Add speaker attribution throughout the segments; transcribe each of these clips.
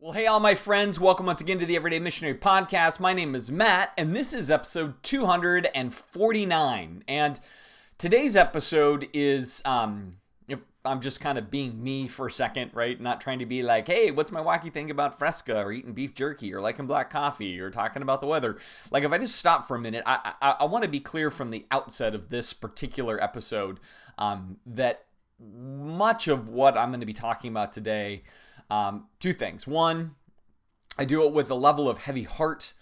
Speaker 1: Well, hey, all my friends, welcome once again to the Everyday Missionary Podcast. My name is Matt, and this is episode 249. And today's episode is, if I'm just kind of being me for a second, right? Not trying to be like, hey, what's my wacky thing about Fresca, or eating beef jerky, or liking black coffee, or talking about the weather. Like, if I just stop for a minute, I want to be clear from the outset of this particular episode that much of what I'm going to be talking about today, two things. One, I do it with a level of heavy heart.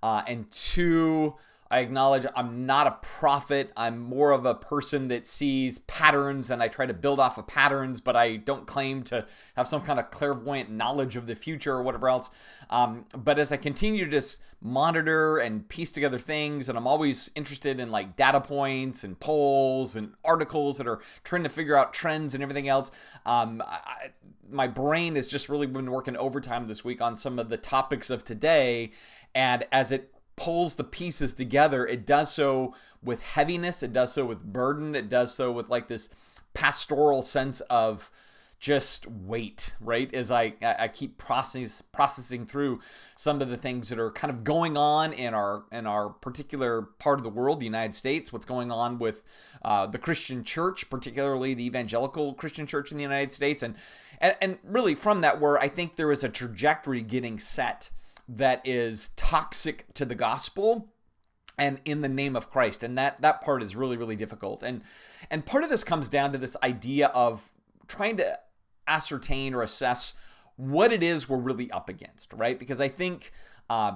Speaker 1: And two, I acknowledge I'm not a prophet. I'm more of a person that sees patterns and I try to build off of patterns, but I don't claim to have some kind of clairvoyant knowledge of the future or whatever else. But as I continue to just monitor and piece together things, and I'm always interested in like data points and polls and articles that are trying to figure out trends and everything else, my brain has just really been working overtime this week on some of the topics of today. And as it pulls the pieces together, it does so with heaviness, it does so with burden, it does so with like this pastoral sense of just weight, right? As I keep processing through some of the things that are kind of going on in our particular part of the world, the United States, what's going on with the Christian church, particularly the evangelical Christian church in the United States, and really from that, where I think there is a trajectory getting set that is toxic to the gospel and in the name of Christ. And that part is really, really difficult. And part of this comes down to this idea of trying to ascertain or assess what it is we're really up against, right? Because I think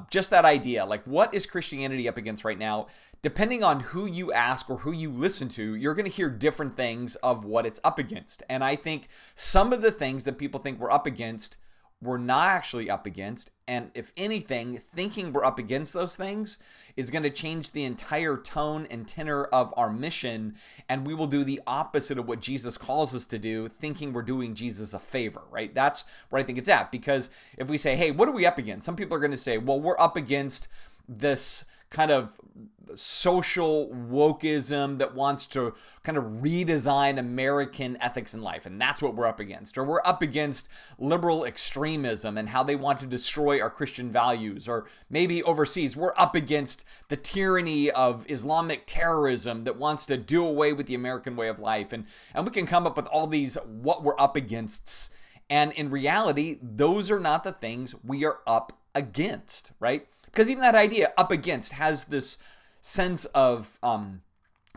Speaker 1: just that idea, like what is Christianity up against right now, depending on who you ask or who you listen to, you're going to hear different things of what it's up against. And I think some of the things that people think we're up against, we're not actually up against. And if anything, thinking we're up against those things is going to change the entire tone and tenor of our mission. And we will do the opposite of what Jesus calls us to do, thinking we're doing Jesus a favor, right? That's where I think it's at. Because if we say, hey, what are we up against? Some people are going to say, well, we're up against this kind of social wokeism that wants to kind of redesign American ethics and life. And that's what we're up against. Or we're up against liberal extremism and how they want to destroy our Christian values. Or maybe overseas, we're up against the tyranny of Islamic terrorism that wants to do away with the American way of life. And we can come up with all these what we're up against. And in reality, those are not the things we are up against, right? Because even that idea, up against, has this sense of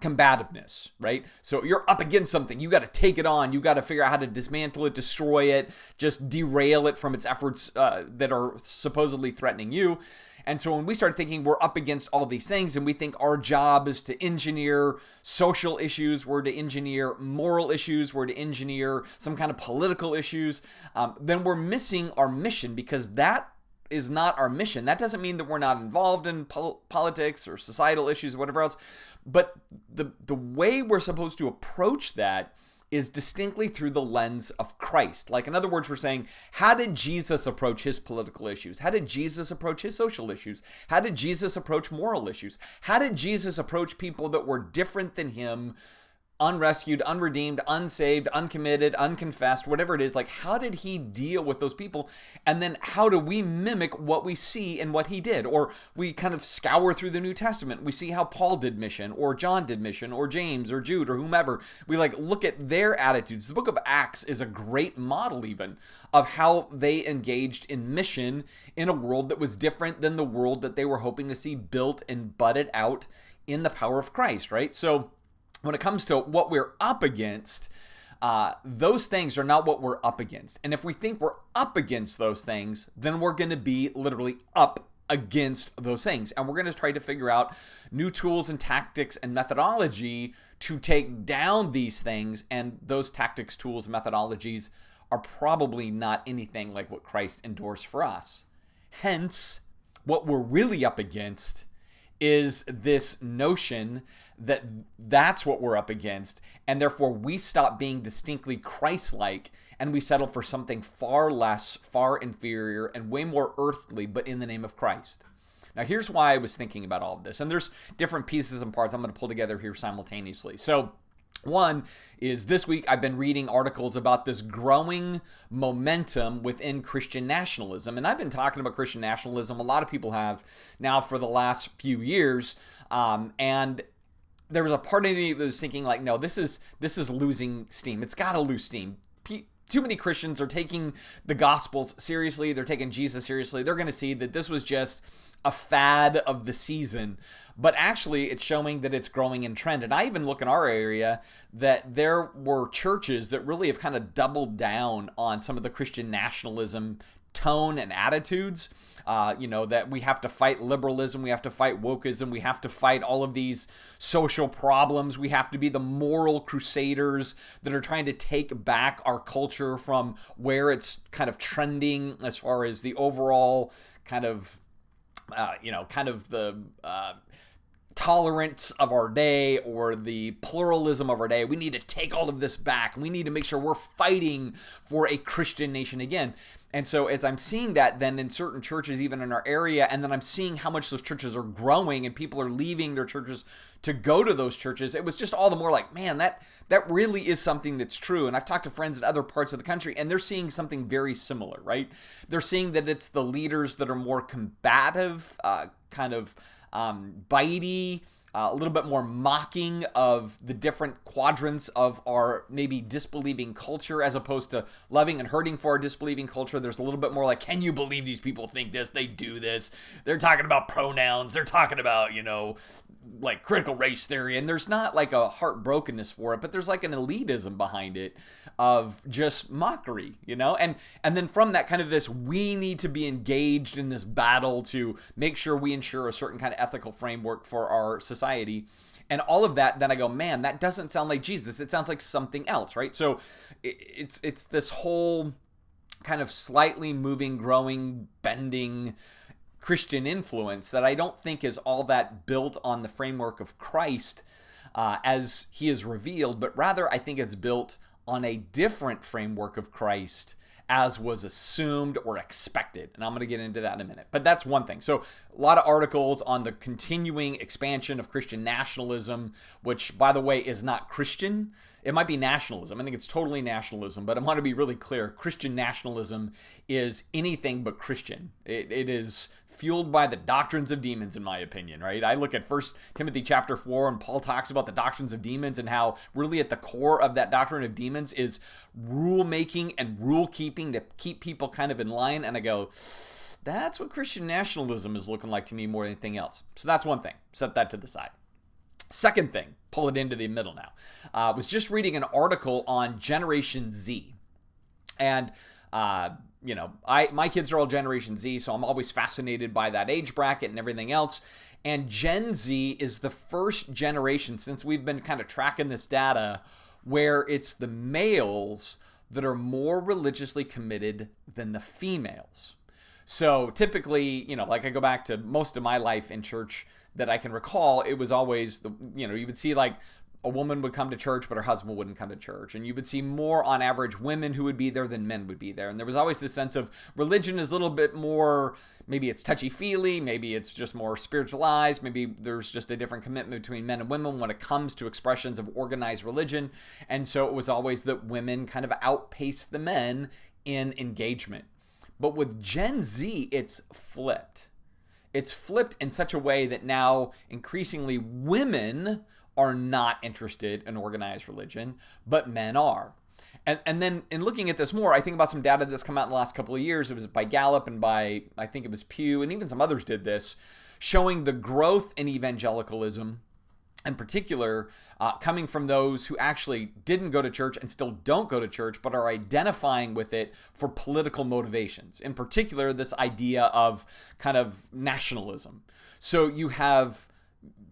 Speaker 1: combativeness, right? So you're up against something. You got to take it on. You got to figure out how to dismantle it, destroy it, just derail it from its efforts that are supposedly threatening you. And so when we start thinking we're up against all these things and we think our job is to engineer social issues, we're to engineer moral issues, we're to engineer some kind of political issues, then we're missing our mission, because that is not our mission. That doesn't mean that we're not involved in politics or societal issues or whatever else, but the way we're supposed to approach that is distinctly through the lens of Christ. Like, in other words, we're saying, how did Jesus approach his political issues? How did Jesus approach his social issues? How did Jesus approach moral issues? How did Jesus approach people that were different than him, unrescued, unredeemed, unsaved, uncommitted, unconfessed, whatever it is? Like, how did he deal with those people? And then how do we mimic what we see in what he did? Or we kind of scour through the New Testament. We see how Paul did mission, or John did mission, or James, or Jude, or whomever. We like look at their attitudes. The book of Acts is a great model even of how they engaged in mission in a world that was different than the world that they were hoping to see built and budded out in the power of Christ, right? So when it comes to what we're up against, those things are not what we're up against. And if we think we're up against those things, then we're going to be literally up against those things. And we're going to try to figure out new tools and tactics and methodology to take down these things. And those tactics, tools, methodologies are probably not anything like what Christ endorsed for us. Hence, what we're really up against is this notion that that's what we're up against, and therefore we stop being distinctly Christ-like and we settle for something far less, far inferior, and way more earthly, but in the name of Christ. Now, here's why I was thinking about all of this, and there's different pieces and parts I'm going to pull together here simultaneously. So One is this week I've been reading articles about this growing momentum within Christian nationalism. And I've been talking about Christian nationalism. A lot of people have now for the last few years. And there was a part of me that was thinking like, no, this is losing steam. It's got to lose steam. Too many Christians are taking the Gospels seriously. They're taking Jesus seriously. They're going to see that this was just a fad of the season, but actually it's showing that it's growing in trend. And I even look in our area that there were churches that really have kind of doubled down on some of the Christian nationalism tone and attitudes, that we have to fight liberalism, we have to fight wokeism, we have to fight all of these social problems, we have to be the moral crusaders that are trying to take back our culture from where it's kind of trending as far as the overall kind of the tolerance of our day or the pluralism of our day. We need to take all of this back, and we need to make sure we're fighting for a Christian nation again. And so as I'm seeing that then in certain churches, even in our area, and then I'm seeing how much those churches are growing and people are leaving their churches to go to those churches, it was just all the more like, man, that really is something that's true. And I've talked to friends in other parts of the country, and they're seeing something very similar, right? They're seeing that it's the leaders that are more combative, bitey, a little bit more mocking of the different quadrants of our maybe disbelieving culture as opposed to loving and hurting for our disbelieving culture. There's a little bit more like, can you believe these people think this? They do this. They're talking about pronouns. They're talking about, like critical race theory. And there's not like a heartbrokenness for it, but there's like an elitism behind it of just mockery, and then from that kind of this, we need to be engaged in this battle to make sure we ensure a certain kind of ethical framework for our society. And all of that, then I go, man, that doesn't sound like Jesus. It sounds like something else, right? So it's this whole kind of slightly moving, growing, bending Christian influence that I don't think is all that built on the framework of Christ as he is revealed, but rather I think it's built on a different framework of Christ as was assumed or expected. And I'm going to get into that in a minute. But that's one thing. So a lot of articles on the continuing expansion of Christian nationalism, which, by the way, is not Christian. It might be nationalism. I think it's totally nationalism. But I want to be really clear. Christian nationalism is anything but Christian. It is fueled by the doctrines of demons, in my opinion, right? I look at 1 Timothy chapter 4, and Paul talks about the doctrines of demons and how really at the core of that doctrine of demons is rule-making and rule-keeping to keep people kind of in line. And I go, that's what Christian nationalism is looking like to me more than anything else. So that's one thing. Set that to the side. Second thing, pull it into the middle now. I was just reading an article on Generation Z. And my kids are all Generation Z, so I'm always fascinated by that age bracket and everything else. And Gen Z is the first generation, since we've been kind of tracking this data, where it's the males that are more religiously committed than the females. So typically, like I go back to most of my life in church that I can recall, it was always, you would see like a woman would come to church, but her husband wouldn't come to church. And you would see more, on average, women who would be there than men would be there. And there was always this sense of religion is a little bit more, maybe it's touchy-feely, maybe it's just more spiritualized, maybe there's just a different commitment between men and women when it comes to expressions of organized religion. And so it was always that women kind of outpaced the men in engagement. But with Gen Z, it's flipped. It's flipped in such a way that now increasingly women are not interested in organized religion, but men are. And then in looking at this more, I think about some data that's come out in the last couple of years. It was by Gallup and by, I think it was Pew, and even some others did this, showing the growth in evangelicalism, in particular, coming from those who actually didn't go to church and still don't go to church, but are identifying with it for political motivations. In particular, this idea of kind of nationalism. So you have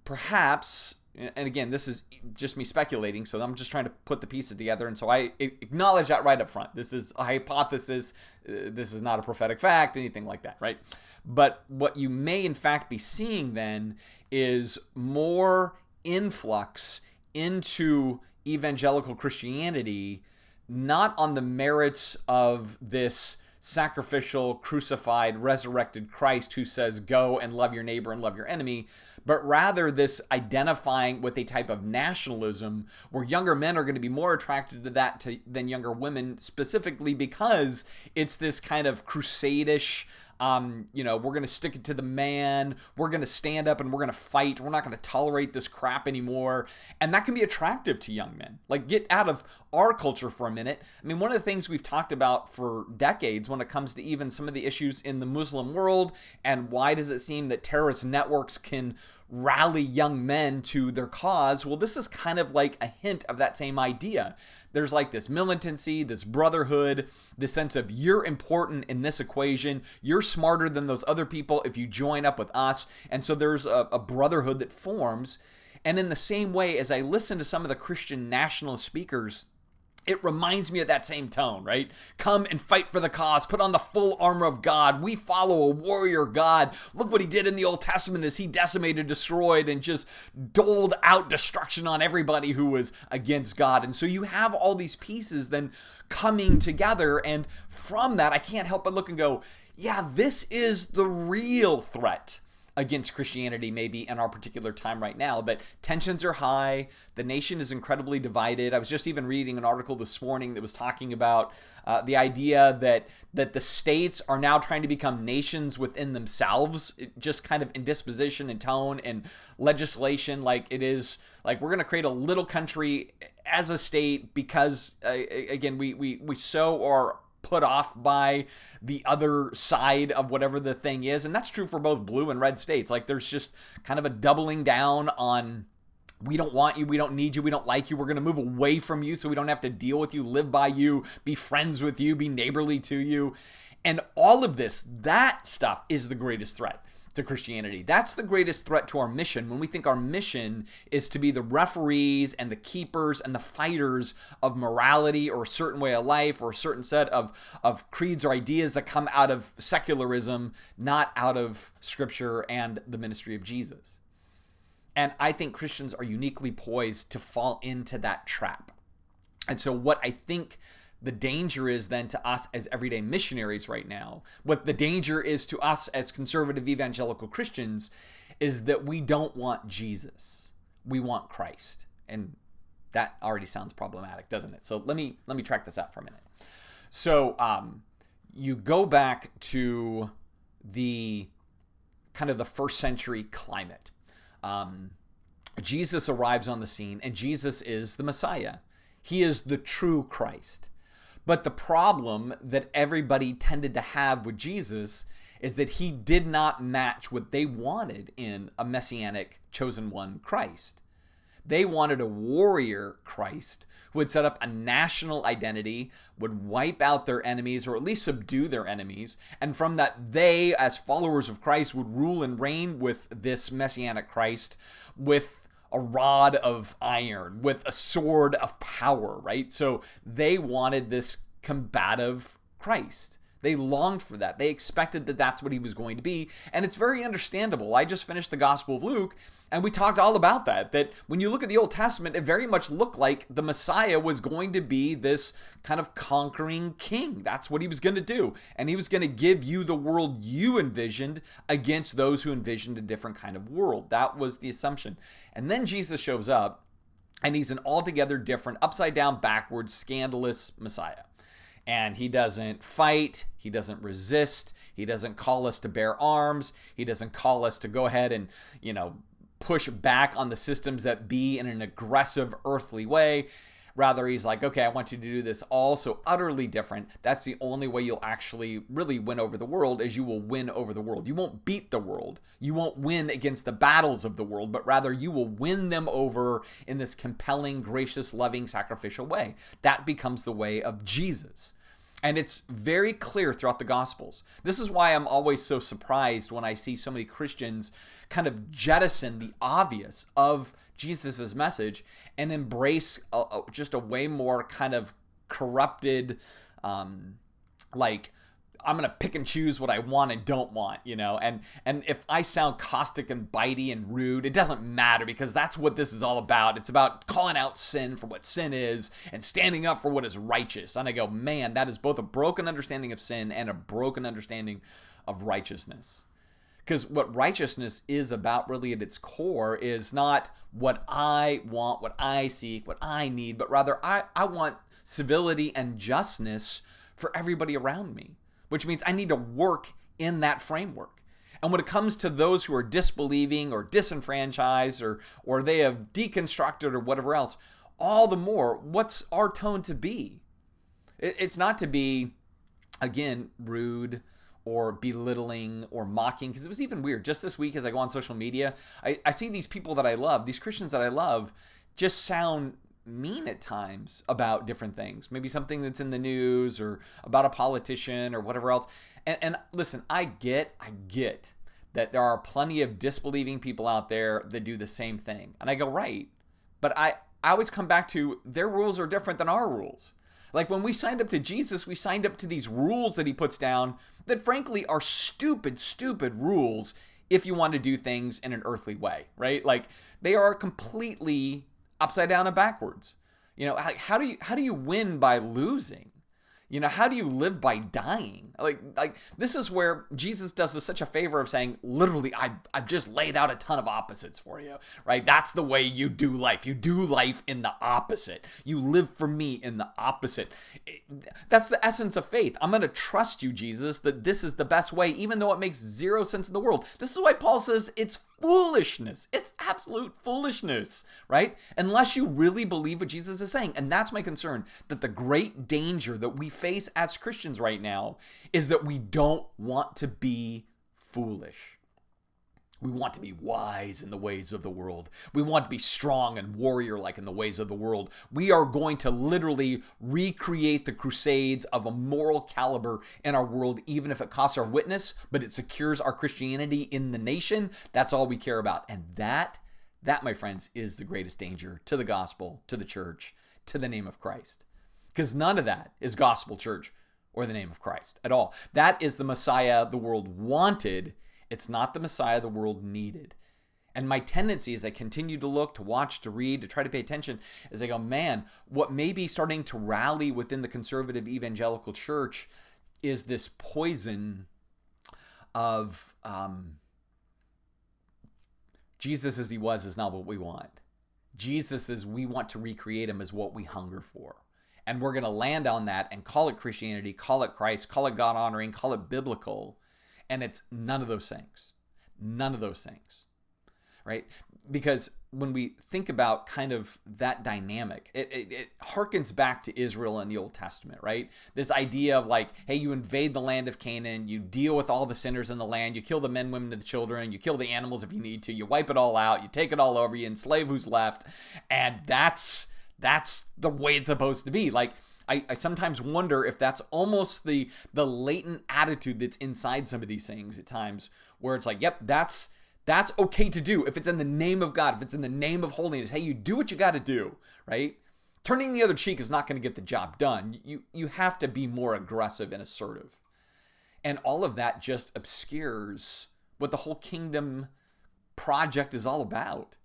Speaker 1: perhaps, and again, this is just me speculating, so I'm just trying to put the pieces together, and so I acknowledge that right up front. This is a hypothesis. This is not a prophetic fact, anything like that, right? But what you may in fact be seeing then is more influx into evangelical Christianity, not on the merits of this sacrificial, crucified, resurrected Christ who says, go and love your neighbor and love your enemy, but rather this identifying with a type of nationalism where younger men are going to be more attracted to that than younger women, specifically because it's this kind of crusade-ish, we're going to stick it to the man. We're going to stand up and we're going to fight. We're not going to tolerate this crap anymore. And that can be attractive to young men. Like, get out of our culture for a minute. I mean, one of the things we've talked about for decades when it comes to even some of the issues in the Muslim world, and why does it seem that terrorist networks can rally young men to their cause? Well, this is kind of like a hint of that same idea. There's like this militancy, this brotherhood, this sense of you're important in this equation. You're smarter than those other people if you join up with us. And so there's a brotherhood that forms. And in the same way, as I listen to some of the Christian nationalist speakers, it reminds me of that same tone, right? Come and fight for the cause. Put on the full armor of God. We follow a warrior God. Look what he did in the Old Testament as he decimated, destroyed, and just doled out destruction on everybody who was against God. And so you have all these pieces then coming together. And from that, I can't help but look and go, yeah, this is the real threat against Christianity maybe in our particular time right now. But tensions are high. The nation is incredibly divided. I was just even reading an article this morning that was talking about the idea that the states are now trying to become nations within themselves, just kind of in disposition and tone and legislation. Like, it is like we're going to create a little country as a state because, again, we so are put off by the other side of whatever the thing is. And that's true for both blue and red states. Like, there's just kind of a doubling down on, we don't want you, we don't need you, we don't like you, we're going to move away from you so we don't have to deal with you, live by you, be friends with you, be neighborly to you. And all of this, that stuff is the greatest threat to Christianity. That's the greatest threat to our mission when we think our mission is to be the referees and the keepers and the fighters of morality or a certain way of life or a certain set of creeds or ideas that come out of secularism, not out of Scripture and the ministry of Jesus. And I think Christians are uniquely poised to fall into that trap. And so what I think the danger is then to us as everyday missionaries right now, what the danger is to us as conservative evangelical Christians, is that we don't want Jesus. We want Christ. And that already sounds problematic, doesn't it? So let me track this out for a minute. So you go back to the kind of the first century climate. Jesus arrives on the scene, and Jesus is the Messiah. He is the true Christ. But the problem that everybody tended to have with Jesus is that he did not match what they wanted in a messianic chosen one Christ. They wanted a warrior Christ who would set up a national identity, would wipe out their enemies or at least subdue their enemies, and from that they, as followers of Christ, would rule and reign with this messianic Christ with a rod of iron, with a sword of power, right? So they wanted this combative Christ. They longed for that. They expected that that's what he was going to be. And it's very understandable. I just finished the Gospel of Luke, and we talked all about that when you look at the Old Testament, it very much looked like the Messiah was going to be this kind of conquering king. That's what he was going to do. And he was going to give you the world you envisioned against those who envisioned a different kind of world. That was the assumption. And then Jesus shows up, and he's an altogether different, upside down, backwards, scandalous Messiah. And he doesn't fight, he doesn't resist, he doesn't call us to bear arms, he doesn't call us to go ahead and, push back on the systems that be in an aggressive earthly way. Rather, he's like, okay, I want you to do this all so utterly different. That's the only way you'll actually really win over the world, is you will win over the world. You won't beat the world. You won't win against the battles of the world, but rather you will win them over in this compelling, gracious, loving, sacrificial way. That becomes the way of Jesus. And it's very clear throughout the Gospels. This is why I'm always so surprised when I see so many Christians kind of jettison the obvious of Jesus' message and embrace just a way more kind of corrupted, I'm going to pick and choose what I want and don't want, and if I sound caustic and bitey and rude, it doesn't matter, because that's what this is all about. It's about calling out sin for what sin is and standing up for what is righteous. And I go, man, that is both a broken understanding of sin and a broken understanding of righteousness. Because what righteousness is about really at its core is not what I want, what I seek, what I need, but rather I want civility and justness for everybody around me, which means I need to work in that framework. And when it comes to those who are disbelieving or disenfranchised or they have deconstructed or whatever else, all the more, what's our tone to be? It's not to be, again, rude or belittling or mocking, because it was even weird. Just this week as I go on social media, I see these people that I love, these Christians that I love, just sound mean at times about different things. Maybe something that's in the news or about a politician or whatever else. And listen, I get that there are plenty of disbelieving people out there that do the same thing. And I go, right. But I always come back to their rules are different than our rules. Like when we signed up to Jesus, we signed up to these rules that he puts down that frankly are stupid rules if you want to do things in an earthly way, right? Like they are completely upside down and backwards. How do you win by losing? How do you live by dying? Like this is where Jesus does us such a favor of saying, literally, I've just laid out a ton of opposites for you, right? That's the way you do life. You do life in the opposite. You live for me in the opposite. That's the essence of faith. I'm going to trust you, Jesus, that this is the best way, even though it makes zero sense in the world. This is why Paul says it's foolishness. It's absolute foolishness, right? Unless you really believe what Jesus is saying. And that's my concern, that the great danger that we face as Christians right now is that we don't want to be foolish. We want to be wise in the ways of the world. We want to be strong and warrior-like in the ways of the world. We are going to literally recreate the crusades of a moral caliber in our world, even if it costs our witness, but it secures our Christianity in the nation. That's all we care about. And that, my friends, is the greatest danger to the gospel, to the church, to the name of Christ. Because none of that is gospel, church, or the name of Christ at all. That is the Messiah the world wanted. It's not the Messiah the world needed. And my tendency as I continue to look, to watch, to read, to try to pay attention, is I go, man, what may be starting to rally within the conservative evangelical church is this poison of Jesus as he was is not what we want. Jesus as we want to recreate him is what we hunger for. And we're going to land on that and call it Christianity, call it Christ, call it God-honoring, call it biblical. And it's none of those things. None of those things, right? Because when we think about kind of that dynamic, it harkens back to Israel in the Old Testament, right? This idea of like, hey, you invade the land of Canaan, you deal with all the sinners in the land, you kill the men, women, and the children, you kill the animals if you need to, you wipe it all out, you take it all over, you enslave who's left, and that's the way it's supposed to be. Like, I sometimes wonder if that's almost the latent attitude that's inside some of these things at times, where it's like, yep, that's okay to do if it's in the name of God, if it's in the name of holiness. Hey, you do what you got to do, right? Turning the other cheek is not going to get the job done. You have to be more aggressive and assertive. And all of that just obscures what the whole kingdom project is all about.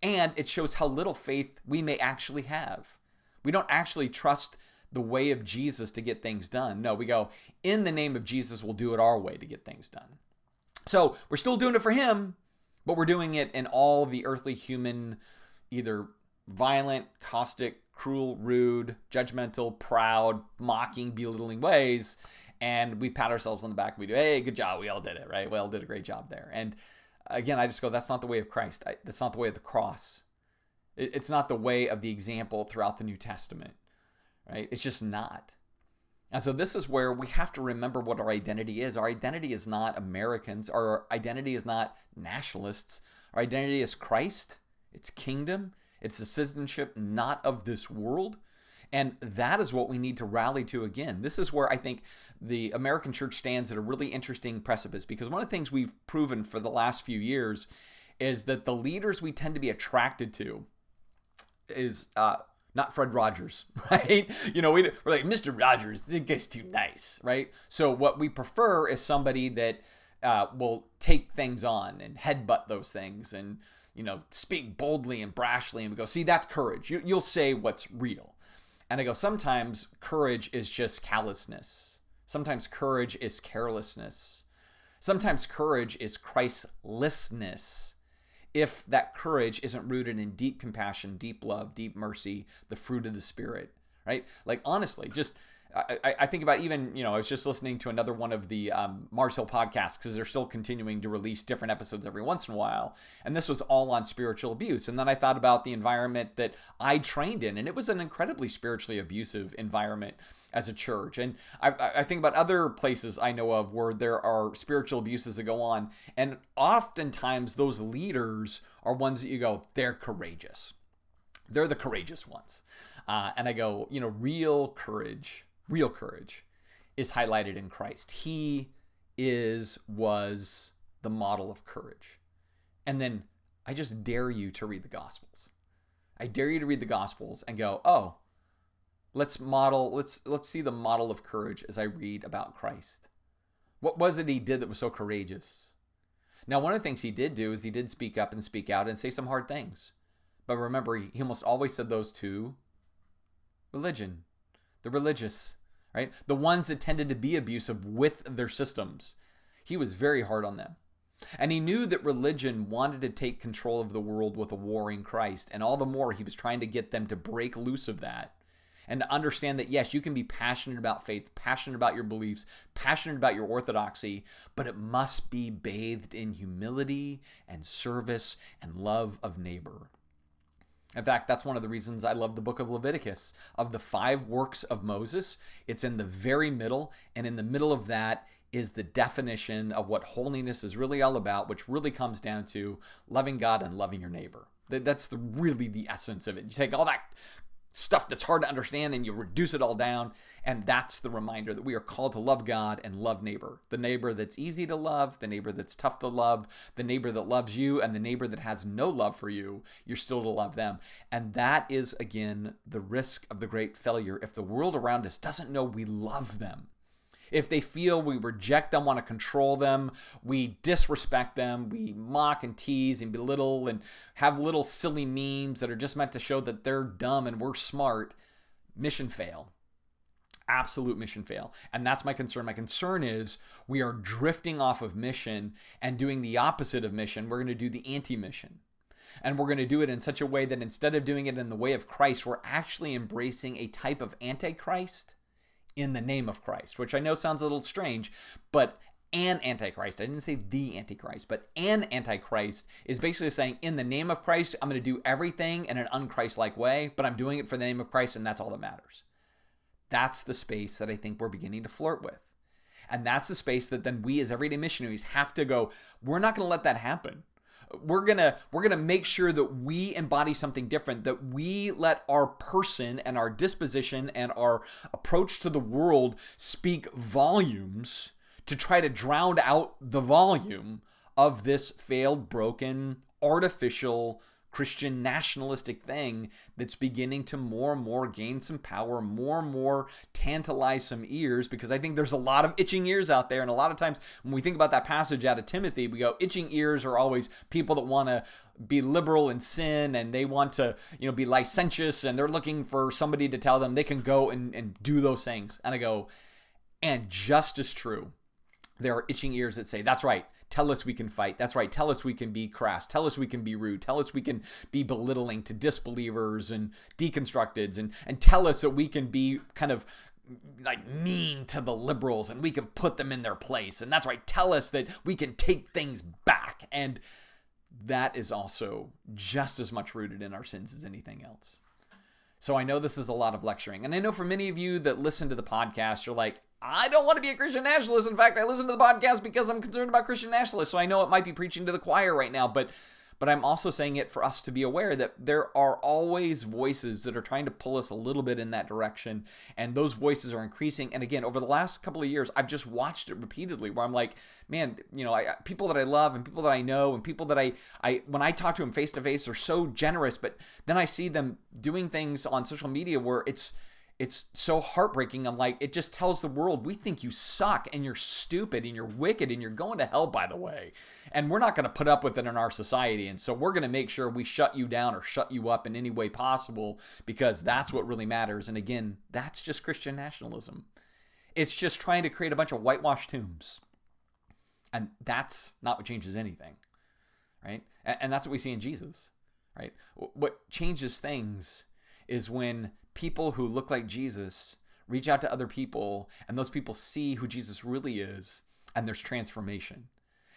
Speaker 1: And it shows how little faith we may actually have. We don't actually trust the way of Jesus to get things done. No, we go, in the name of Jesus, we'll do it our way to get things done. So we're still doing it for him, but we're doing it in all the earthly human, either violent, caustic, cruel, rude, judgmental, proud, mocking, belittling ways. And we pat ourselves on the back and we do, hey, good job. We all did it, right? We all did a great job there. And again, I just go, that's not the way of Christ. That's not the way of the cross. It's not the way of the example throughout the New Testament, right? It's just not. And so this is where we have to remember what our identity is. Our identity is not Americans. Our identity is not nationalists. Our identity is Christ. It's kingdom. It's a citizenship not of this world. And that is what we need to rally to again. This is where I think the American church stands at a really interesting precipice, because one of the things we've proven for the last few years is that the leaders we tend to be attracted to is not Fred Rogers, right? We're like, Mr. Rogers, this guy's too nice, right? So what we prefer is somebody that will take things on and headbutt those things and, speak boldly and brashly, and we go, see, that's courage. You'll say what's real. And I go, sometimes courage is just callousness. Sometimes courage is carelessness. Sometimes courage is Christlessness. If that courage isn't rooted in deep compassion, deep love, deep mercy, the fruit of the Spirit, right? Like, honestly, just I think about even, I was just listening to another one of the Mars Hill podcasts, because they're still continuing to release different episodes every once in a while. And this was all on spiritual abuse. And then I thought about the environment that I trained in, and it was an incredibly spiritually abusive environment as a church. And I think about other places I know of where there are spiritual abuses that go on. And oftentimes those leaders are ones that you go, they're courageous. They're the courageous ones. And I go, real courage is highlighted in Christ. He was the model of courage. And then I just dare you to read the Gospels. I dare you to read the Gospels and go, oh, let's see the model of courage as I read about Christ. What was it he did that was so courageous? Now, one of the things he did do is he did speak up and speak out and say some hard things. But remember, he almost always said those to religion, the religious, right? The ones that tended to be abusive with their systems. He was very hard on them. And he knew that religion wanted to take control of the world with a warring Christ. And all the more he was trying to get them to break loose of that and to understand that, yes, you can be passionate about faith, passionate about your beliefs, passionate about your orthodoxy, but it must be bathed in humility and service and love of neighbor. In fact, that's one of the reasons I love the book of Leviticus. Of the 5 works of Moses, it's in the very middle, and in the middle of that is the definition of what holiness is really all about, which really comes down to loving God and loving your neighbor. That's really the essence of it. You take all that stuff that's hard to understand and you reduce it all down, and that's the reminder that we are called to love God and love neighbor. The neighbor that's easy to love, the neighbor that's tough to love, the neighbor that loves you, and the neighbor that has no love for you, you're still to love them. And that is, again, the risk of the great failure. If the world around us doesn't know we love them, if they feel we reject them, want to control them, we disrespect them, we mock and tease and belittle and have little silly memes that are just meant to show that they're dumb and we're smart, mission fail. Absolute mission fail. And that's my concern. My concern is we are drifting off of mission and doing the opposite of mission. We're going to do the anti-mission. And we're going to do it in such a way that instead of doing it in the way of Christ, we're actually embracing a type of antichrist in the name of Christ, which I know sounds a little strange, but an antichrist, I didn't say the antichrist, but an antichrist is basically saying, in the name of Christ, I'm going to do everything in an unchrist-like way, but I'm doing it for the name of Christ, and that's all that matters. That's the space that I think we're beginning to flirt with. And that's the space that then we as everyday missionaries have to go, we're not going to let that happen. We're gonna make sure that we embody something different, that we let our person and our disposition and our approach to the world speak volumes to try to drown out the volume of this failed, broken, artificial Christian nationalistic thing that's beginning to more and more gain some power, more and more tantalize some ears, because I think there's a lot of itching ears out there. And a lot of times when we think about that passage out of Timothy, we go, itching ears are always people that want to be liberal in sin and they want to, be licentious, and they're looking for somebody to tell them they can go and do those things. And I go, and just as true, there are itching ears that say, that's right. Tell us we can fight. That's right. Tell us we can be crass. Tell us we can be rude. Tell us we can be belittling to disbelievers and deconstructeds, and tell us that we can be kind of like mean to the liberals and we can put them in their place. And that's right. Tell us that we can take things back. And that is also just as much rooted in our sins as anything else. So I know this is a lot of lecturing. And I know for many of you that listen to the podcast, you're like, I don't want to be a Christian nationalist. In fact, I listen to the podcast because I'm concerned about Christian nationalists. So I know it might be preaching to the choir right now, but but I'm also saying it for us to be aware that there are always voices that are trying to pull us a little bit in that direction, and those voices are increasing. And again, over the last couple of years, I've just watched it repeatedly where I'm like, man, people that I love and people that I know and people that I when I talk to them face to face are so generous, but then I see them doing things on social media where it's so heartbreaking. I'm like, it just tells the world, we think you suck and you're stupid and you're wicked and you're going to hell, by the way. And we're not going to put up with it in our society. And so we're going to make sure we shut you down or shut you up in any way possible, because that's what really matters. And again, that's just Christian nationalism. It's just trying to create a bunch of whitewashed tombs. And that's not what changes anything, right? And that's what we see in Jesus, right? What changes things is when people who look like Jesus reach out to other people, and those people see who Jesus really is, and there's transformation.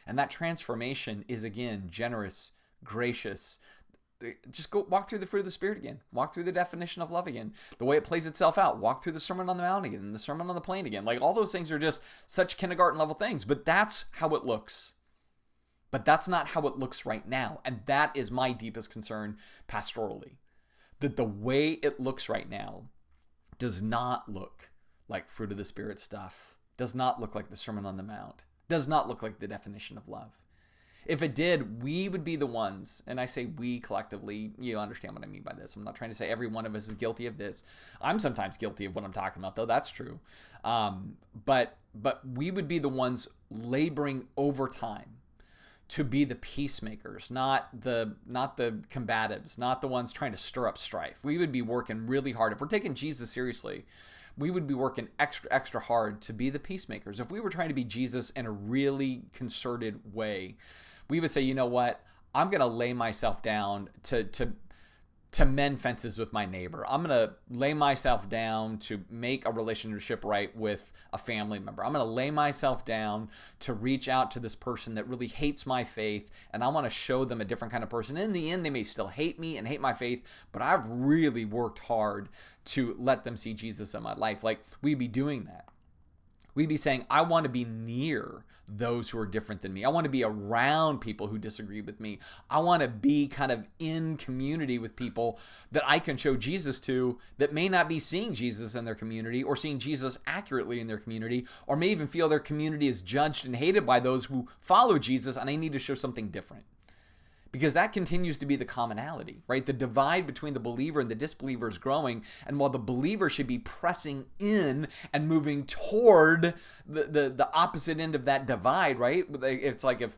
Speaker 1: And that transformation is, again, generous, gracious. Just go walk through the fruit of the Spirit again. Walk through the definition of love again. The way it plays itself out. Walk through the Sermon on the Mount again, and the Sermon on the Plain again. Like, all those things are just such kindergarten level things, but that's how it looks. But that's not how it looks right now. And that is my deepest concern pastorally. That the way it looks right now does not look like fruit of the Spirit stuff, does not look like the Sermon on the Mount, does not look like the definition of love. If it did, we would be the ones, and I say we collectively, you understand what I mean by this. I'm not trying to say every one of us is guilty of this. I'm sometimes guilty of what I'm talking about, though. That's true. But we would be the ones laboring overtime to be the peacemakers, not the combatives, not the ones trying to stir up strife. We would be working really hard. If we're taking Jesus seriously, we would be working extra hard to be the peacemakers. If we were trying to be Jesus in a really concerted way, we would say, you know what? I'm going to lay myself down to mend fences with my neighbor. I'm going to lay myself down to make a relationship right with a family member. I'm going to lay myself down to reach out to this person that really hates my faith, and I want to show them a different kind of person. In the end, they may still hate me and hate my faith, but I've really worked hard to let them see Jesus in my life. Like, we'd be doing that. We'd be saying, I want to be near those who are different than me. I want to be around people who disagree with me. I want to be kind of in community with people that I can show Jesus to that may not be seeing Jesus in their community or seeing Jesus accurately in their community, or may even feel their community is judged and hated by those who follow Jesus, and I need to show something different. Because that continues to be the commonality, right? The divide between the believer and the disbeliever is growing. And while the believer should be pressing in and moving toward the opposite end of that divide, right? It's like if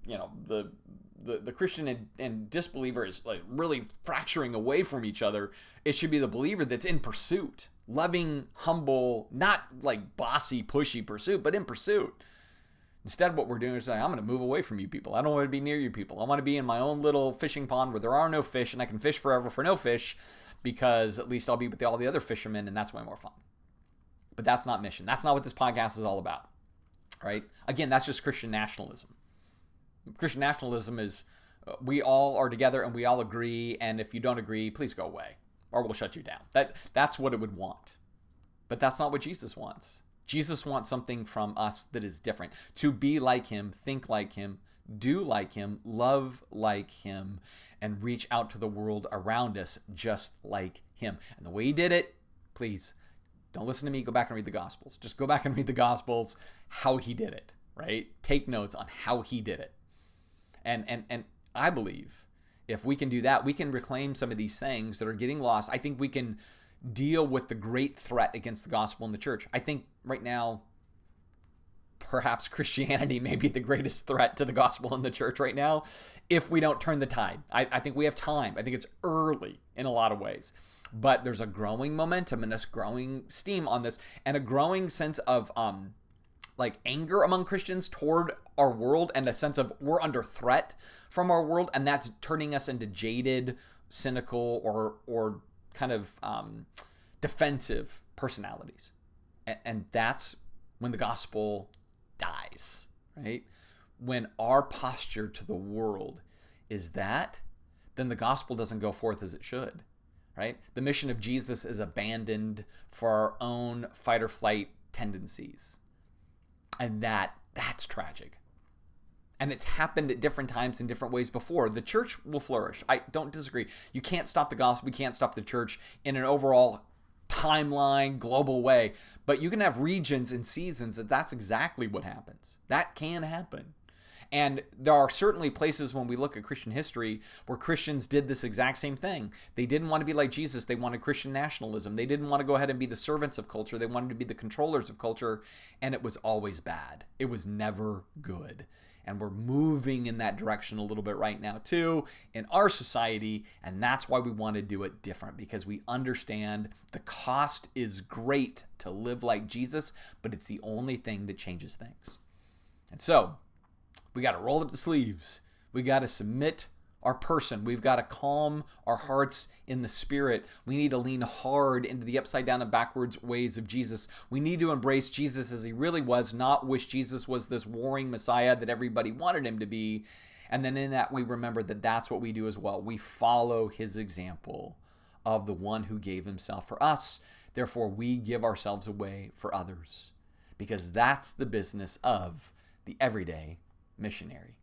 Speaker 1: the Christian and disbeliever is like really fracturing away from each other, it should be the believer that's in pursuit. Loving, humble, not like bossy, pushy pursuit, but in pursuit. Instead, what we're doing is saying, I'm going to move away from you people. I don't want to be near you people. I want to be in my own little fishing pond where there are no fish, and I can fish forever for no fish, because at least I'll be with all the other fishermen, and that's way more fun. But that's not mission. That's not what this podcast is all about, right? Again, that's just Christian nationalism. Christian nationalism is we all are together and we all agree, and if you don't agree, please go away, or we'll shut you down. That's what it would want. But that's not what Jesus wants. Jesus wants something from us that is different. To be like him, think like him, do like him, love like him, and reach out to the world around us just like him. And the way he did it, please, don't listen to me, go back and read the Gospels. Just go back and read the Gospels, how he did it, right? Take notes on how he did it. And I believe if we can do that, we can reclaim some of these things that are getting lost. I think we can deal with the great threat against the gospel in the church. I think right now, perhaps Christianity may be the greatest threat to the gospel in the church right now if we don't turn the tide. I think we have time. I think it's early in a lot of ways. But there's a growing momentum and a growing steam on this, and a growing sense of like anger among Christians toward our world, and a sense of we're under threat from our world, and that's turning us into jaded, cynical, or kind of defensive personalities. And that's when the gospel dies, right? When our posture to the world is that, then the gospel doesn't go forth as it should, right? The mission of Jesus is abandoned for our own fight or flight tendencies. And that's tragic. And it's happened at different times in different ways before. The church will flourish. I don't disagree. You can't stop the gospel. You can't stop the church in an overall timeline, global way. But you can have regions and seasons that's exactly what happens. That can happen. And there are certainly places when we look at Christian history where Christians did this exact same thing. They didn't want to be like Jesus. They wanted Christian nationalism. They didn't want to go ahead and be the servants of culture. They wanted to be the controllers of culture. And it was always bad. It was never good. And we're moving in that direction a little bit right now too in our society. And that's why we want to do it different, because we understand the cost is great to live like Jesus, but it's the only thing that changes things. And so we got to roll up the sleeves. We got to submit our person. We've got to calm our hearts in the spirit. We need to lean hard into the upside down and backwards ways of Jesus. We need to embrace Jesus as he really was, not wish Jesus was this warring Messiah that everybody wanted him to be. And then in that, we remember that that's what we do as well. We follow his example of the one who gave himself for us. Therefore, we give ourselves away for others, because that's the business of the everyday missionary.